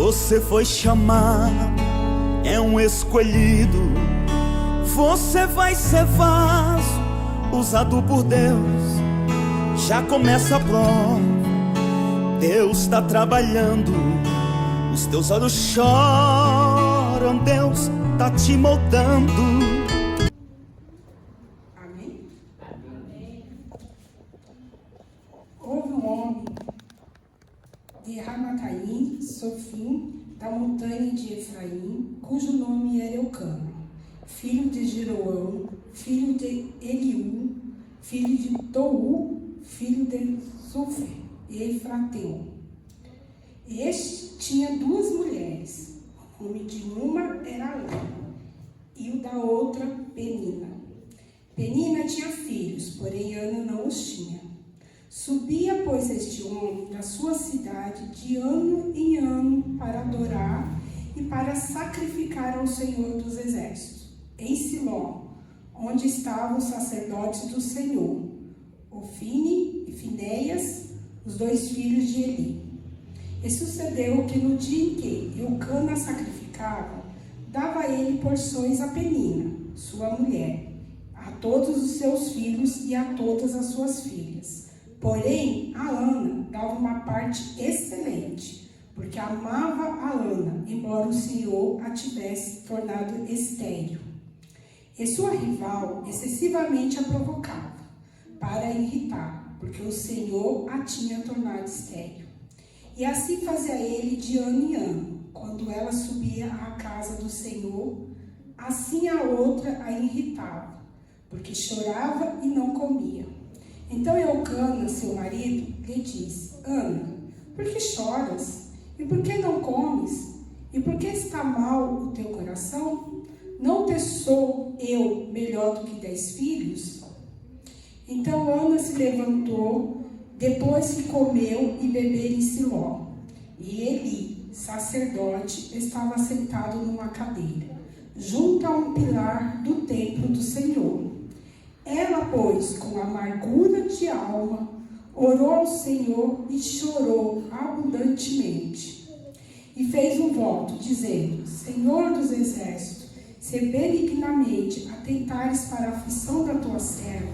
Você foi chamado, é um escolhido. Você vai ser vaso usado por Deus. Já começa a prova, Deus está trabalhando. Os teus olhos choram, Deus está te moldando. Amém? Amém. Houve um homem de Ramataim, Sofim, da montanha de Efraim, cujo nome era Eucana, filho de Jeroão, filho de Eliú, filho de Tou, filho de Sufer, Efrateu. Este tinha duas mulheres, o nome de uma era Ana, e o da outra Penina. Penina tinha filhos, porém Ana não os tinha. Subia, pois, este homem da sua cidade de ano em ano para adorar e para sacrificar ao Senhor dos Exércitos, em Siló, onde estavam os sacerdotes do Senhor, Ofni e Finéias, os dois filhos de Eli. E sucedeu que no dia em que Eucana sacrificava, dava a ele porções a Penina, sua mulher, a todos os seus filhos e a todas as suas filhas. Porém, a Ana dava uma parte excelente, porque amava a Ana, embora o Senhor a tivesse tornado estéril. E sua rival excessivamente a provocava, para irritar, porque o Senhor a tinha tornado estéril. E assim fazia ele de ano em ano, quando ela subia à casa do Senhor, assim a outra a irritava, porque chorava e não comia. Então Eucana, seu marido, lhe disse: Ana, por que choras? E por que não comes? E por que está mal o teu coração? Não te sou eu melhor do que 10 filhos? Então Ana se levantou, depois que comeu e bebeu em Siló. E Eli, sacerdote, estava sentado numa cadeira, junto a um pilar do templo do Senhor. Ela, pois, com amargura de alma, orou ao Senhor e chorou abundantemente. E fez um voto, dizendo: Senhor dos Exércitos, se benignamente atentares para a aflição da tua serva,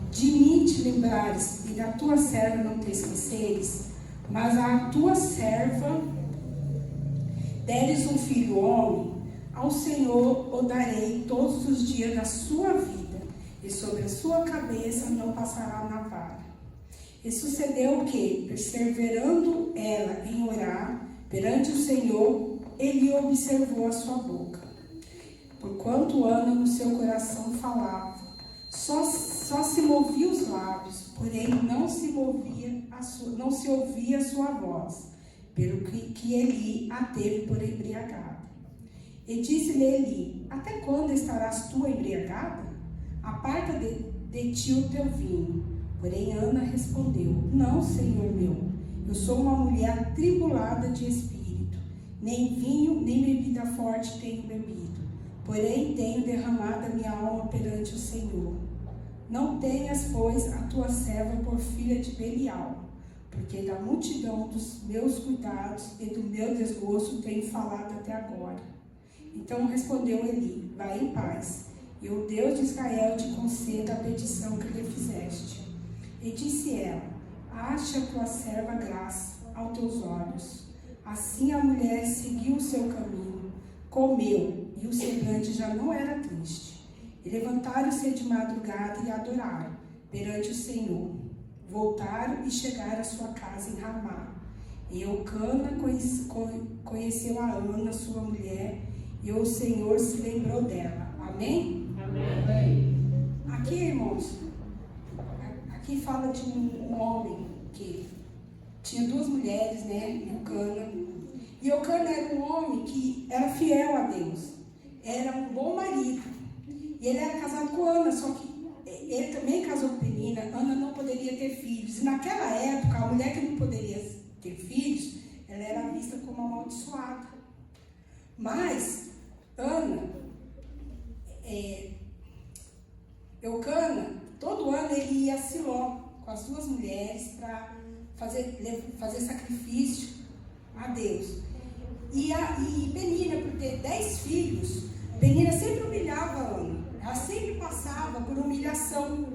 de mim te lembrares e da tua serva não te esqueceres, mas à tua serva deres um filho homem, ao Senhor o darei todos os dias da sua vida, e sobre a sua cabeça não passará navalha. E sucedeu que, perseverando ela em orar perante o Senhor, ele observou a sua boca. Porquanto Ana no seu coração falava, só se movia os lábios, porém não se ouvia a sua voz, pelo que Eli a teve por embriagada. E disse-lhe Eli: até quando estarás tu embriagada? Aparta de ti o teu vinho. Porém Ana respondeu: não, Senhor meu, eu sou uma mulher atribulada de espírito, nem vinho nem bebida forte tenho bebido, porém tenho derramado a minha alma perante o Senhor. Não tenhas, pois, a tua serva por filha de Belial, porque da multidão dos meus cuidados e do meu desgosto tenho falado até agora. Então respondeu Eli: vai em paz, e o Deus de Israel te conceda a petição que lhe fizeste. E disse ela: ache a tua serva graça aos teus olhos. Assim a mulher seguiu o seu caminho, comeu, e o semblante já não era triste. E levantaram-se de madrugada e adoraram perante o Senhor. Voltaram e chegaram à sua casa em Ramá. E Eucana conheceu a Ana, sua mulher, e o Senhor se lembrou dela. Amém? Amém. Aqui, irmãos, aqui fala de um homem que tinha duas mulheres, né? Eucana. E Eucana era um homem que era fiel a Deus. Era um bom marido. E ele era casado com Ana, só que ele também casou com Penina. Ana não poderia ter filhos. E naquela época, a mulher que não poderia ter filhos, ela era vista como amaldiçoada. Mas Ana, Eucana, todo ano ele ia a Siló com as duas mulheres para fazer sacrifício a Deus. E Penina, por ter 10 filhos, Penina sempre humilhava a Ana. Ela sempre passava por humilhação,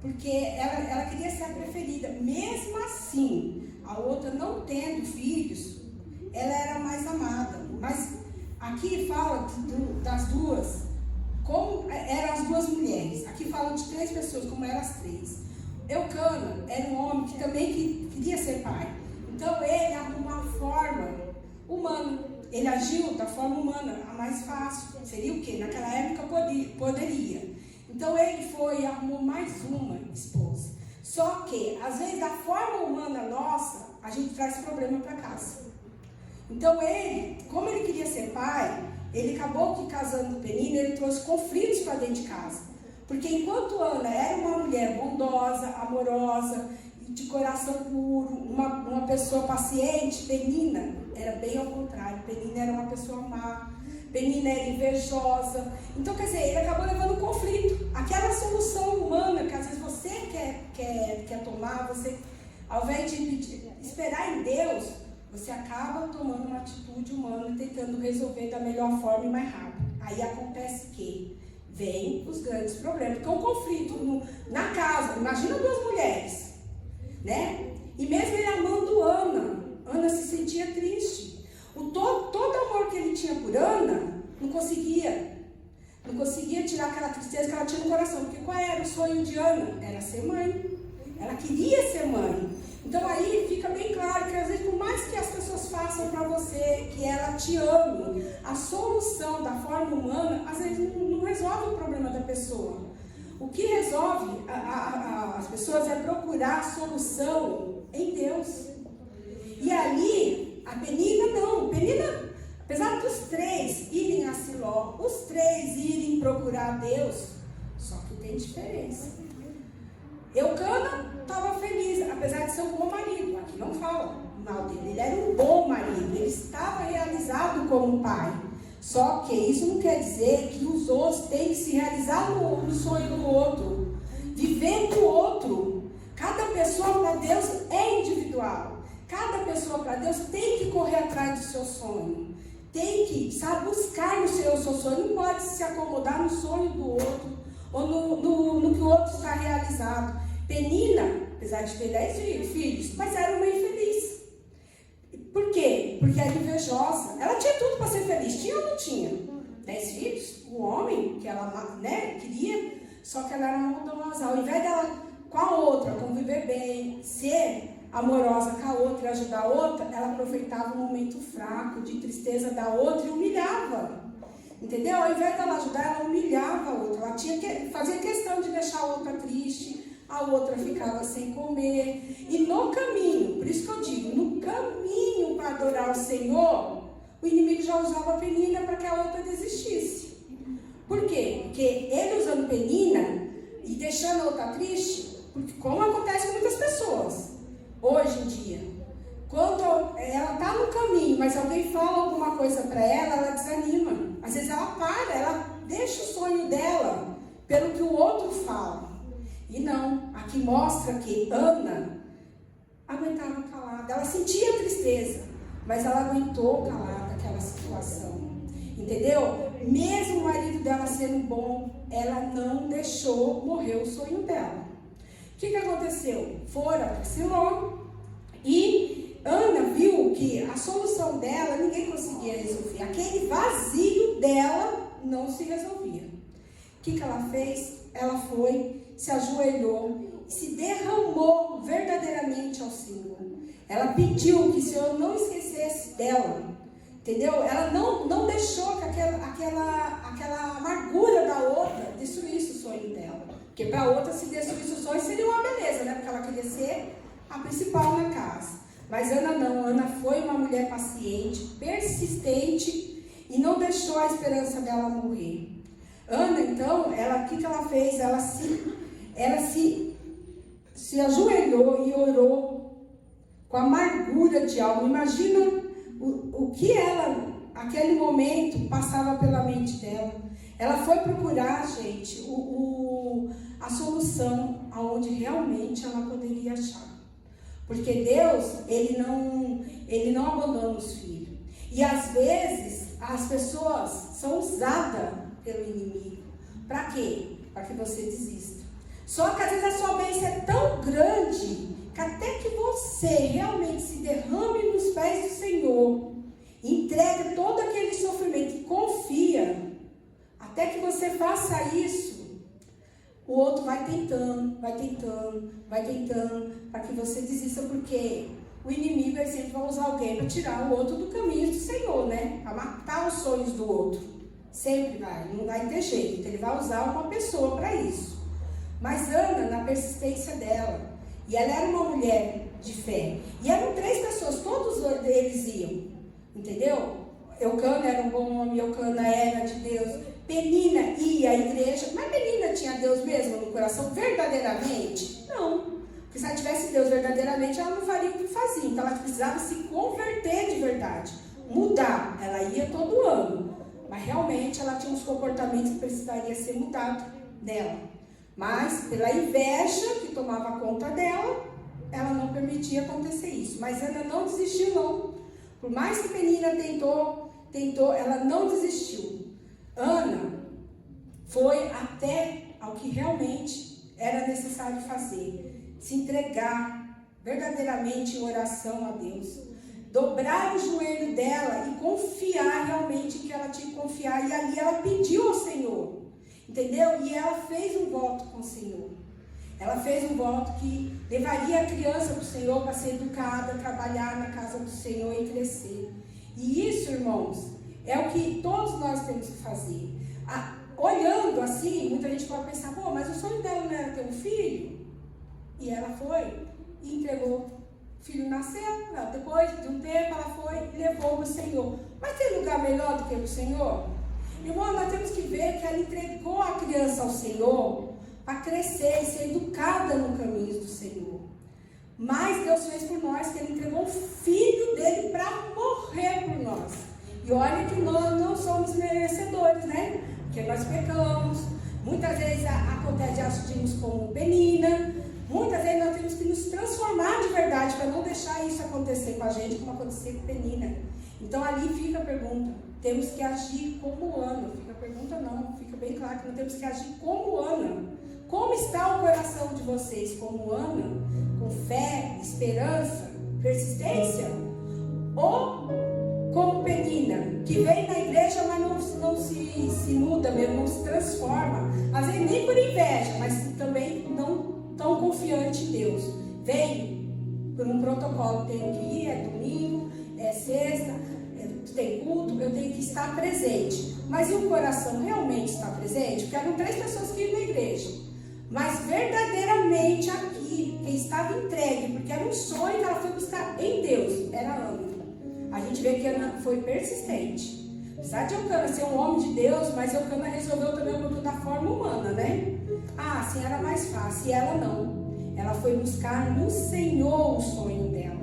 porque ela queria ser a preferida. Mesmo assim, a outra não tendo filhos, ela era mais amada. Mas aqui fala das duas, como eram as duas mulheres. Aqui fala de 3 pessoas, como eram as 3. Eucana era um homem que também queria ser pai. Então ele arrumou uma forma humana. Ele agiu da forma humana, a mais fácil. Seria o quê? Naquela época poderia. Então ele foi e arrumou mais uma esposa. Só que, às vezes, da forma humana nossa, a gente traz problema para casa. Então ele, como ele queria ser pai, ele acabou que casando com Penina, ele trouxe conflitos para dentro de casa. Porque enquanto Ana era uma mulher bondosa, amorosa, de coração puro, uma pessoa paciente, Penina era bem ao contrário. Penina era uma pessoa má, Penina era invejosa. Então, quer dizer, ele acabou levando conflito. Aquela solução humana que às vezes você quer tomar, você, ao invés de esperar em Deus, você acaba tomando uma atitude humana e tentando resolver da melhor forma e mais rápido. Aí acontece que vem os grandes problemas, porque é um conflito na casa. Imagina 2 mulheres, né? E mesmo ele amando Ana se sentia triste. Todo amor que ele tinha por Ana, não conseguia tirar aquela tristeza que ela tinha no coração. Porque qual era o sonho de Ana? Era ser mãe. Ela queria ser mãe. Então aí fica bem claro que às vezes, por mais que as pessoas façam para você, que ela te ame, a solução da forma humana, às vezes não resolve o problema da pessoa. O que resolve as pessoas é procurar a solução em Deus. E ali, a Penina não. Penina, apesar dos 3 irem a Siló, os 3 irem procurar Deus, só que tem diferença. Eucana estava feliz, apesar de ser um bom marido. Aqui não fala mal dele, ele era um bom marido, ele estava realizado como pai. Só que isso não quer dizer que os outros têm que se realizar no sonho do outro, viver para o outro. Cada pessoa para Deus é individual. Cada pessoa para Deus tem que correr atrás do seu sonho. Tem que, buscar no seu sonho. Não pode se acomodar no sonho do outro ou no que o outro está realizado. Penina, apesar de ter 10 filhos, mas era uma infeliz. Por quê? Porque era invejosa. Ela tinha tudo para ser feliz. Tinha ou não tinha? 10 filhos, o homem que ela queria, só que ela era maldosa. Ao invés dela com a outra conviver bem, ser amorosa com a outra e ajudar a outra, ela aproveitava um momento fraco, de tristeza da outra e humilhava. Entendeu? Ao invés dela ajudar, ela humilhava a outra. Ela fazia questão de deixar a outra triste, a outra ficava sem comer. E no caminho, por isso que eu digo, no caminho para adorar o Senhor, o inimigo já usava a Penina para que a outra desistisse. Por quê? Porque ele usando Penina e deixando a outra triste, porque como acontece com muitas pessoas hoje em dia, quando ela está no caminho, mas alguém fala alguma coisa para ela, ela desanima. Às vezes ela para, ela deixa o sonho dela pelo que o outro fala. E não, aqui mostra que Ana aguentava calada. Ela sentia tristeza, mas ela aguentou calada aquela situação. Entendeu? Mesmo o marido dela sendo bom, ela não deixou morrer o sonho dela. O que aconteceu? Foram para Siló e Ana viu que a solução dela ninguém conseguia resolver. Aquele vazio dela não se resolvia. O que ela fez? Ela foi, se ajoelhou e se derramou verdadeiramente ao Senhor. Ela pediu que o Senhor não esquecesse dela. Entendeu? Ela não deixou que aquela amargura da outra destruísse o sonho dela. Porque para a outra, se destruísse o sonho, seria uma beleza, né? Porque ela queria ser a principal na casa. Mas Ana não. Ana foi uma mulher paciente, persistente e não deixou a esperança dela morrer. Ana, então, o que ela fez? Ela se ajoelhou e orou com amargura de alma. Imagina o que ela, aquele momento, passava pela mente dela. Ela foi procurar, gente, a solução aonde realmente ela poderia achar. Porque Deus, Ele não abandona os filhos. E às vezes as pessoas são usadas pelo inimigo. Para quê? Para que você desista. Só que às vezes a sua bênção é tão grande que até que você realmente se derrame nos pés do Senhor, entregue todo aquele sofrimento e confia, até que você faça isso, o outro vai tentando, para que você desista, porque o inimigo sempre vai usar alguém para tirar o outro do caminho do Senhor, né? Para matar os sonhos do outro. Sempre vai, não vai ter jeito. Então ele vai usar uma pessoa para isso. Mas Ana, na persistência dela, e ela era uma mulher de fé, e eram 3 pessoas, todos eles iam, entendeu? Eucana era um bom homem, Eucana era de Deus. Penina ia à igreja, mas Penina tinha Deus mesmo no coração, verdadeiramente? Não. Porque se ela tivesse Deus verdadeiramente, ela não faria o que fazia. Então ela precisava se converter de verdade, mudar. Ela ia todo ano, mas realmente ela tinha uns comportamentos que precisaria ser mudado dela. Mas pela inveja que tomava conta dela, ela não permitia acontecer isso. Mas Ana não desistiu não. Por mais que Penina tentou, ela não desistiu. Ana foi até ao que realmente era necessário fazer. Se entregar verdadeiramente em oração a Deus. Dobrar o joelho dela e confiar realmente que ela tinha que confiar. E ali ela pediu ao Senhor. Entendeu? E ela fez um voto com o Senhor. Ela fez um voto que levaria a criança para o Senhor para ser educada, trabalhar na casa do Senhor e crescer. E isso, irmãos, é o que todos nós temos que fazer. Olhando assim, muita gente pode pensar, pô, mas o sonho dela não era ter um filho? E ela foi e entregou. O filho nasceu, depois de um tempo ela foi e levou o Senhor. Mas tem lugar melhor do que o Senhor? Irmão, nós temos que ver que ela entregou a criança ao Senhor para crescer e ser educada no caminho do Senhor. Mas Deus fez por nós, que Ele entregou o Filho dele para morrer por nós. E olha que nós não somos merecedores, né? Porque nós pecamos. Muitas vezes acontece de agirmos como Penina. Muitas vezes nós temos que nos transformar de verdade para não deixar isso acontecer com a gente, como aconteceu com Penina. Então ali fica a pergunta. Temos que agir como Ana. Fica a pergunta não, fica bem claro que nós temos que agir como Ana. Como está o coração de vocês? Como Ana? Com fé, esperança, persistência? Ou como Penina, que vem na igreja, mas não se muda mesmo, não se transforma. Às vezes nem por inveja, mas também não tão confiante em Deus. Vem por um protocolo, tenho que ir, é domingo, é sexta, tem culto, eu tenho que estar presente. Mas e o coração realmente está presente? Porque eram 3 pessoas que iam na igreja. Mas verdadeiramente aqui, quem estava entregue, porque era um sonho que ela foi buscar em Deus, era Ana. A gente vê que Ana foi persistente. Apesar de Eucana ser um homem de Deus, mas Eucana resolveu também o mundo da forma humana, né? Assim era mais fácil. E ela não. Ela foi buscar no Senhor o sonho dela.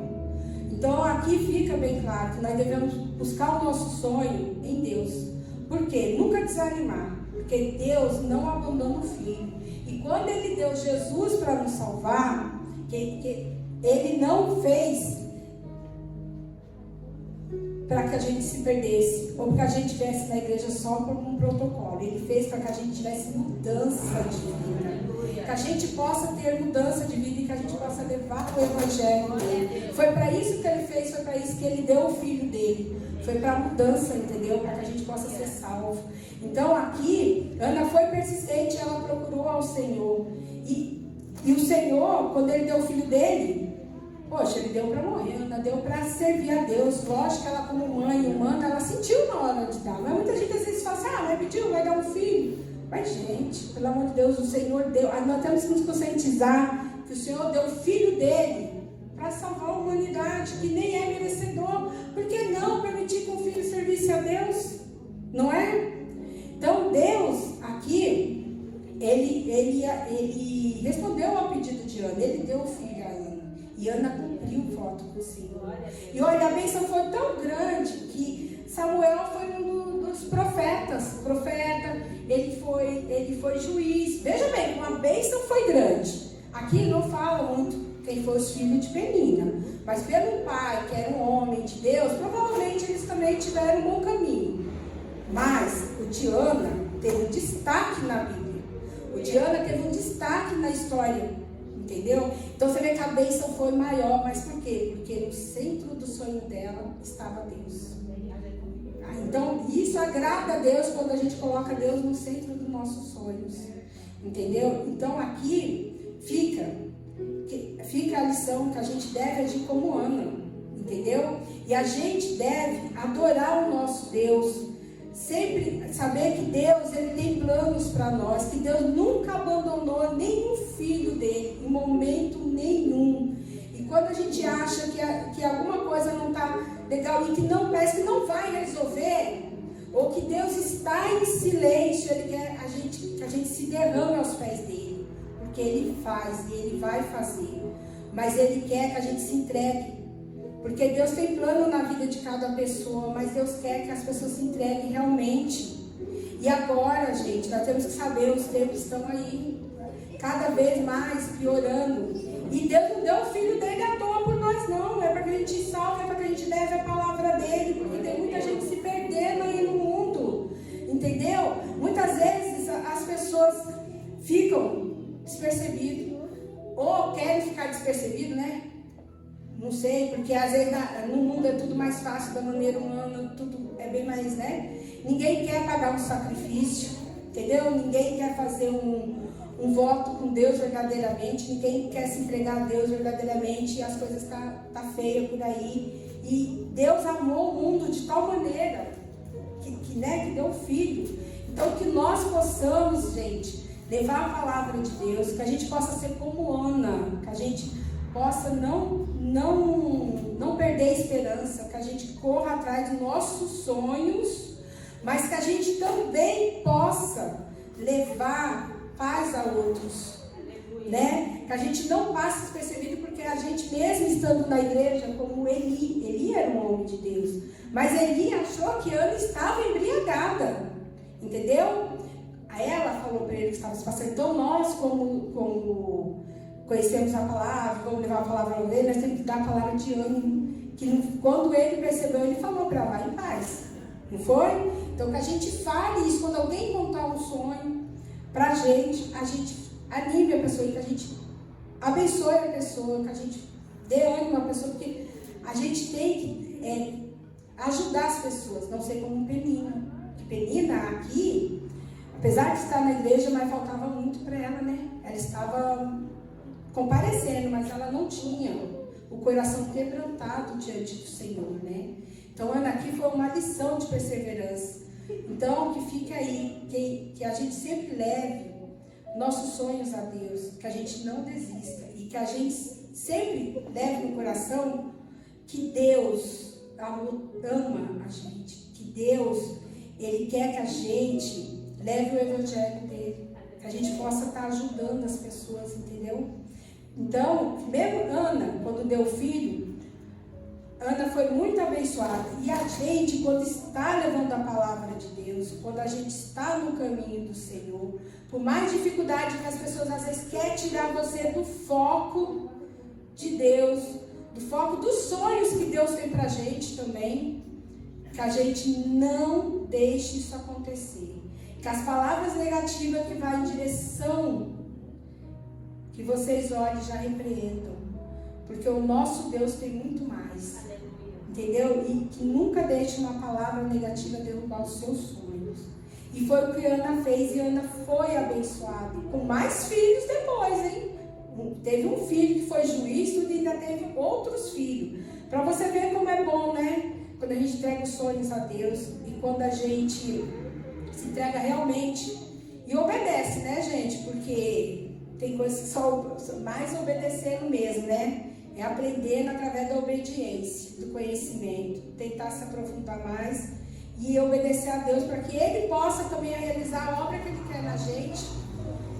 Então aqui fica bem claro que nós devemos buscar o nosso sonho em Deus. Por quê? Nunca desanimar. Porque Deus não abandona o filho. E quando Ele deu Jesus para nos salvar, que Ele não fez para que a gente se perdesse, ou para que a gente estivesse na igreja só por um protocolo. Ele fez para que a gente tivesse mudança de vida. Que a gente possa ter mudança de vida e que a gente possa levar o Evangelho dele. Foi para isso que Ele fez, foi para isso que Ele deu o Filho dele. Foi para a mudança, entendeu? Para que a gente possa ser salvo. Então aqui, Ana foi persistente, ela procurou ao Senhor. E o Senhor, quando Ele deu o Filho dele, poxa, Ele deu para morrer, Ana deu para servir a Deus. Lógico que ela, como mãe humana, ela sentiu na hora de dar. Mas muita gente às vezes fala assim, mas pediu, vai dar um filho. Mas gente, pelo amor de Deus, o Senhor deu. Nós temos que nos conscientizar que o Senhor deu o Filho dele para salvar a humanidade, que nem é merecedor. Por que não permitir que o filho servisse a Deus? Não é? Então Deus aqui, ele respondeu ao pedido de Ana, Ele deu o filho a Ana. E Ana cumpriu o voto com o Senhor. E olha, a bênção foi tão grande que Samuel foi um dos profetas. Ele foi juiz. Veja bem, uma bênção foi grande. Aqui não fala muito quem foi os filhos de Penina. Mas pelo pai, que era um homem de Deus, provavelmente eles também tiveram um bom caminho. Mas o Diana teve um destaque na Bíblia. O Diana teve um destaque na história, entendeu? Então você vê que a bênção foi maior, mas por quê? Porque no centro do sonho dela estava Deus. Então isso agrada a Deus quando a gente coloca Deus no centro dos nossos sonhos, entendeu? Então aqui fica a lição que a gente deve agir como Ana, entendeu? E a gente deve adorar o nosso Deus, sempre saber que Deus, ele tem planos para nós, que Deus nunca abandonou nenhum filho dele, em momento nenhum. E quando a gente acha que alguma coisa não está legal e que não parece que não vai resolver, ou que Deus está em silêncio, ele quer que a gente se derrame aos pés dele, porque ele faz e ele vai fazer, mas ele quer que a gente se entregue. Porque Deus tem plano na vida de cada pessoa, mas Deus quer que as pessoas se entreguem realmente. E agora, gente, nós temos que saber, os tempos estão aí, cada vez mais piorando. E Deus não deu o filho dele à toa por nós, não. É para que a gente salve, é para que a gente leve a palavra dele, porque tem muita gente se perdendo aí no mundo. Entendeu? Muitas vezes as pessoas ficam despercebidas, ou querem ficar despercebidas, né? Não sei, porque às vezes no mundo é tudo mais fácil da maneira humana, tudo é bem mais, né? Ninguém quer pagar um sacrifício, entendeu? Ninguém quer fazer um voto com Deus verdadeiramente, ninguém quer se entregar a Deus verdadeiramente, e as coisas tá feias por aí. E Deus amou o mundo de tal maneira que deu o Filho. Então que nós possamos, gente, levar a palavra de Deus, que a gente possa ser como Ana, que a gente possa não perder a esperança, que a gente corra atrás dos nossos sonhos, mas que a gente também possa levar paz a outros, né? Que a gente não passe despercebido, porque a gente mesmo estando na igreja, como Eli era um homem de Deus, mas Eli achou que Ana estava embriagada, entendeu? Aí ela falou para ele que estava se passando. Então nós, como conhecemos a palavra, vamos levar a palavra a ele, nós temos que dar a palavra de ânimo, que quando ele percebeu, ele falou para ela, vai em paz, não foi? Então que a gente fale isso, quando alguém contar um sonho pra gente, a gente anime a pessoa, que a gente abençoe a pessoa, que a gente dê ânimo à pessoa, porque a gente tem que ajudar as pessoas, não ser como Penina. Penina aqui, apesar de estar na igreja, mas faltava muito para ela, né? Ela estava comparecendo, mas ela não tinha o coração quebrantado diante do Senhor, né? Então, Ana, aqui foi uma lição de perseverança. Então, que fique aí, que a gente sempre leve nossos sonhos a Deus, que a gente não desista e que a gente sempre leve no coração que Deus ama a gente, que Deus, Ele quer que a gente leve o evangelho dele, que a gente possa estar ajudando as pessoas, entendeu? Então, mesmo Ana, quando deu filho, Ana foi muito abençoada. E a gente, quando está levando a palavra de Deus, quando a gente está no caminho do Senhor, por mais dificuldade que as pessoas às vezes querem tirar você do foco de Deus, do foco dos sonhos que Deus tem pra gente também, que a gente não deixe isso acontecer. Que as palavras negativas que vão em direção, que vocês olhem, já repreendam. Porque o nosso Deus tem muito mais. Entendeu? E que nunca deixe uma palavra negativa derrubar os seus sonhos. E foi o que Ana fez, e Ana foi abençoada. Com mais filhos depois, hein? Teve um filho que foi juiz, e ainda teve outros filhos. Para você ver como é bom, né? Quando a gente entrega os sonhos a Deus, e quando a gente se entrega realmente e obedece, né, gente? Porque tem coisas que só mais obedecendo mesmo, né? É aprendendo através da obediência, do conhecimento, tentar se aprofundar mais e obedecer a Deus para que Ele possa também realizar a obra que Ele quer na gente.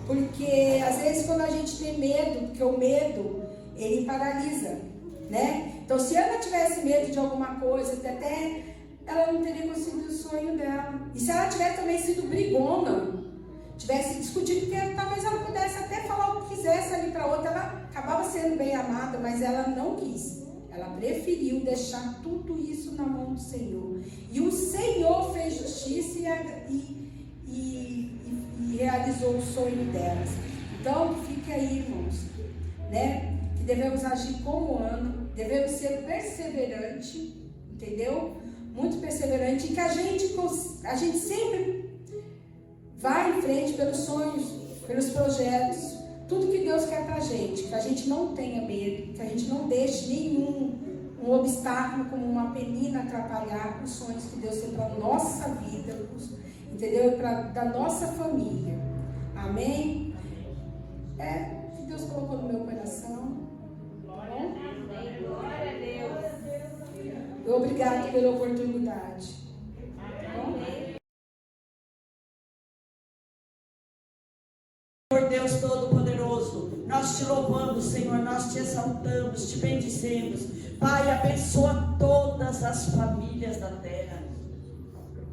Porque às vezes quando a gente tem medo, porque o medo, ele paralisa, né? Então se Ana tivesse medo de alguma coisa, até ela não teria conseguido o sonho dela. E se ela tivesse também sido brigona, tivesse discutido, porque talvez ela pudesse até falar o que quisesse ali para outra. Ela acabava sendo bem amada, mas ela não quis. Ela preferiu deixar tudo isso na mão do Senhor. E o Senhor fez justiça e realizou o sonho delas. Então, fique aí, irmãos, né? Que devemos agir como Ana, devemos ser perseverantes, entendeu? Muito perseverante, e que a gente sempre vai em frente pelos sonhos, pelos projetos, tudo que Deus quer pra gente, que a gente não tenha medo, que a gente não deixe nenhum obstáculo como uma penina atrapalhar os sonhos que Deus tem para a nossa vida, entendeu? Da nossa família. Amém? Que Deus colocou no meu coração. Glória a Deus. Obrigado pela oportunidade. Senhor Deus Todo-Poderoso, nós te louvamos, Senhor, nós te exaltamos, te bendizemos. Pai, abençoa todas as famílias da terra.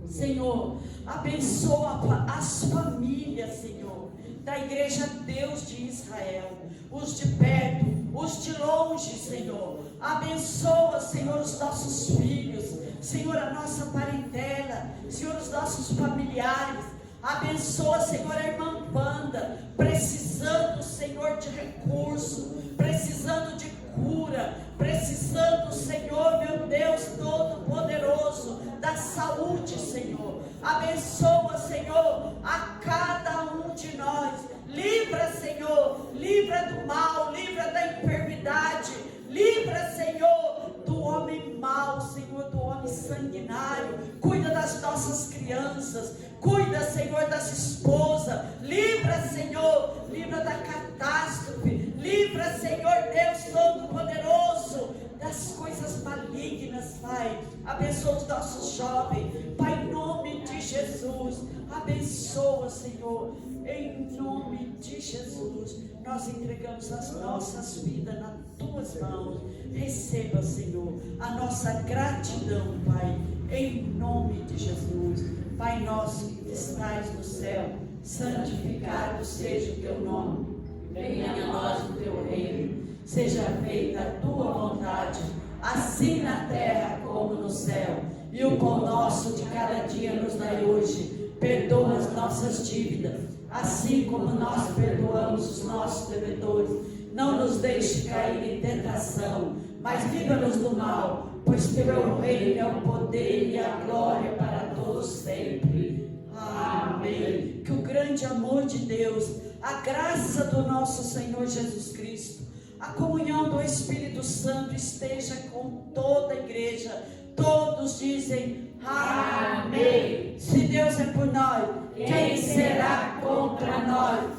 Senhor, abençoa as famílias, Senhor, da Igreja Deus de Israel, os de perto, os de longe, Senhor. Abençoa, Senhor, os nossos filhos, Senhor, a nossa parentela, Senhor, os nossos familiares. Abençoa, Senhor, a irmã Wanda, precisando, Senhor, de recurso, precisando de cura, precisando, Senhor, meu Deus Todo-Poderoso, da saúde, Senhor. Abençoa, Senhor, a cada um de nós. Livra, Senhor, livra do mal, livra da enfermidade, livra, Senhor, do homem mau, Senhor, do homem sanguinário. Cuida das nossas crianças, cuida, Senhor, das esposas. Livra, Senhor, livra da catástrofe. Livra, Senhor Deus Todo-Poderoso, das coisas malignas, Pai. Abençoa os nossos jovens, Pai, em nome de Jesus. Abençoa, Senhor, em nome de Jesus. Nós entregamos as nossas vidas nas tuas mãos. Receba, Senhor, a nossa gratidão, Pai, em nome de Jesus. Pai nosso que estás no céu, santificado seja o teu nome. Venha a nós o teu reino. Seja feita a tua vontade, assim na terra como no céu. E o pão nosso de cada dia nos dai hoje. Perdoa as nossas dívidas, assim como nós perdoamos os nossos devedores. Não nos deixe cair em tentação, mas livra-nos do mal, pois teu é o reino, é o poder e a glória para todos sempre. Amém. Que o grande amor de Deus, a graça do nosso Senhor Jesus Cristo, a comunhão do Espírito Santo esteja com toda a igreja. Todos dizem amém. Se Deus é por nós, quem será contra nós?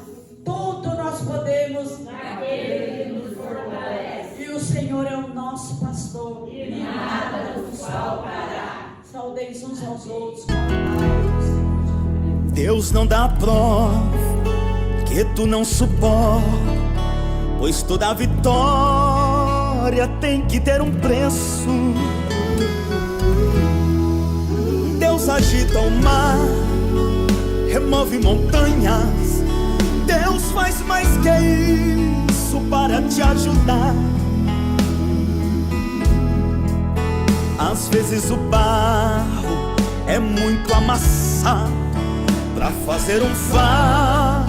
Tudo nós podemos naquele que nos fortalece. E o Senhor é o nosso pastor, e nada nos faltará. Saudeis uns aos outros com a paz do Senhor. Deus não dá prova que tu não suporta, pois toda vitória tem que ter um preço. Deus agita o mar, remove montanhas. Deus faz mais que isso para te ajudar. Às vezes o barro é muito amassado para fazer um vaso.